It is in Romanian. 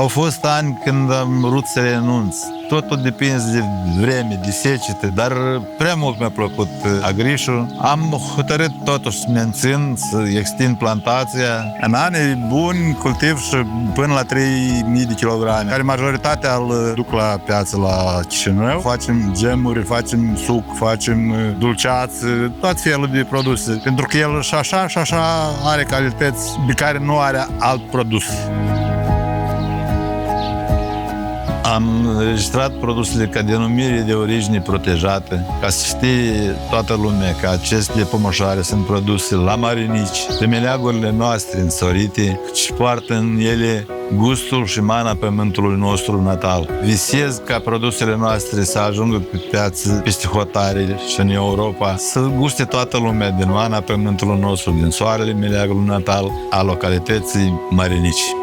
Au fost ani când am vrut să renunț. Totul depinde de vreme, de secete, dar prea mult mi-a plăcut agrișul. Am hotărât totuși să mențin, să extind plantația. În anii buni cultiv și până la 3000 de kilograme, care majoritatea îl duc la piață la Chișinău. Facem gemuri, facem suc, facem dulceați, tot felul de produse. Pentru că el și așa are calități de care nu are alt produs. Am înregistrat produsele ca denumire de origine protejată, ca să știe toată lumea că aceste pămășoare sunt produse la Marinici, de meleagurile noastre însorite și poartă în ele gustul și mana pământului nostru natal. Visez ca produsele noastre să ajungă pe piață, peste hotare și în Europa, să guste toată lumea din mana pământului nostru, din soarele meleagului natal a localității Marinici.